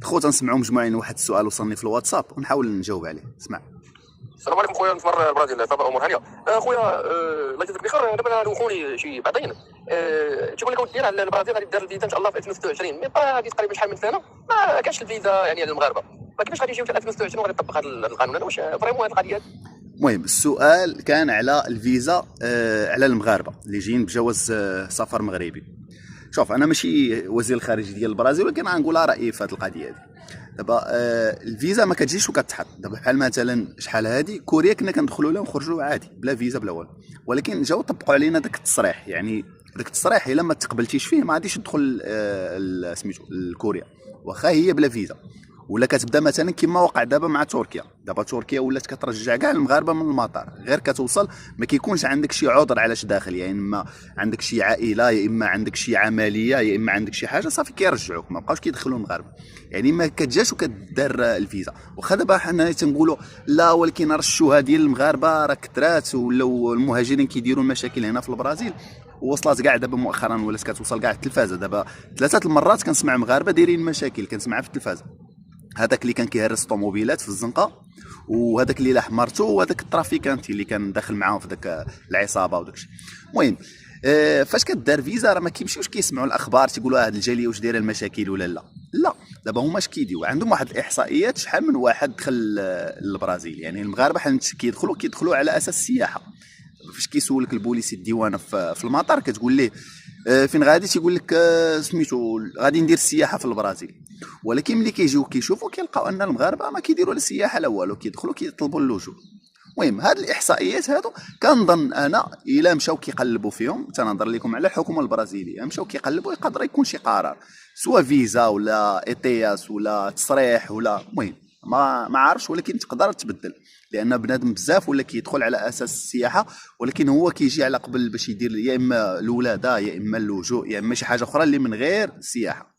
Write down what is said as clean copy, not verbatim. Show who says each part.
Speaker 1: خوت نسمعوا مجموعين واحد السؤال وصلني في الواتساب ونحاول نجاوب عليه. اسمع.
Speaker 2: السلام عليكم خويا نتمر البرازيل صباح امور هانيه. خويا الله يجزيك بخير. دابا دوخوني شي بعضين تيقول لك اودي راه البرازيل غادي دار الفيزا ان شاء الله في 2026 مي باقي تقريبا شحال من سنه ما كانش الفيزا يعني للمغاربه. ما كيفاش غادي يجيو في 2026 وغادي يطبق هذا القانون؟ واش فريمون هذه القضيه؟
Speaker 1: المهم السؤال كان على الفيزا على المغاربه اللي جايين بجواز سفر مغربي. شوف انا ماشي وزير الخارجيه ديال البرازيل، ولكن غنقول رايي في هذه القضيه هذه. دابا الفيزا ما كتجيش وكتحط. دابا بحال مثلا شحال هادي كوريا كنا كندخلوا لها ونخرجوا عادي بلا فيزا بلا والو، ولكن جاو طبقوا علينا داك التصريح. يعني داك التصريح الا ما تقبلتيش فيه ما غاديش تدخل سميتو لكوريا واخا هي بلا فيزا. ولا كتبدا مثلا كما وقع دابا مع تركيا. دابا تركيا ولات كترجع كاع المغاربه من المطار، غير كتوصل ما كيكونش عندك شي عذر علاش داخل، يا اما عندك شي عائله، يا اما عندك شي عمليه، يا اما عندك شي حاجه، صافي كيرجعوك ما بقاوش كيدخلوا المغاربه. يعني ما كتجاش وكدار الفيزا. واخا دابا حنا تنقولوا لا، ولكن راه الشوهه ديال المغاربه راه كثرات ولاو المهاجرين كيديروا المشاكل هنا في البرازيل، ووصلت كاع دابا مؤخرا ولات كتوصل كاع التلفازه. دابا 3 المرات كنسمع مغاربه دايرين مشاكل كنسمعها في التلفازه. هذاك اللي كان كيهرس الطوموبيلات في الزنقه، وهذاك اللي لاح مرتو، وهذاك الترافيكانتي اللي كان داخل معاهم في ذاك العصابه وداك الشيء. المهم فاش كدار فيزا راه ما كيمشيوش كيسمعوا الاخبار تيقولوا هذه الجاليه واش دايره المشاكل ولا لا. لا، دابا هما اش كيديروا عندهم واحد الاحصائيات شحال من واحد دخل للبرازيل. يعني المغاربه حنا كيدخلوا على اساس سياحه. فاش كيسولك البوليسي الديوانه في المطار كتقول ليه فين غادي، تيقول لك سميتو غادي ندير السياحه في البرازيل. ولكن ملي كيجيو كيشوفوا كيلقاو ان المغاربه ما كيديروا لا السياحه لا والو، كيدخلوا كيطلبوا اللجوء. المهم هاد الاحصائيات هادو كنظن انا الا مشاو كيقلبوا فيهم، تنهضر لكم على الحكومه البرازيليه، مشاو كيقلبوا يقدر يكون شي قرار سواء فيزا ولا ايتياس ولا تصريح ولا المهم ما عارفش، ولكن تقدر تبدل. لان بنادم بزاف ولا كيدخل على اساس السياحه، ولكن هو كيجي على قبل باش يدير يا اما الولاده يا اما اللجوء يا اما شي حاجه اخرى اللي من غير السياحه.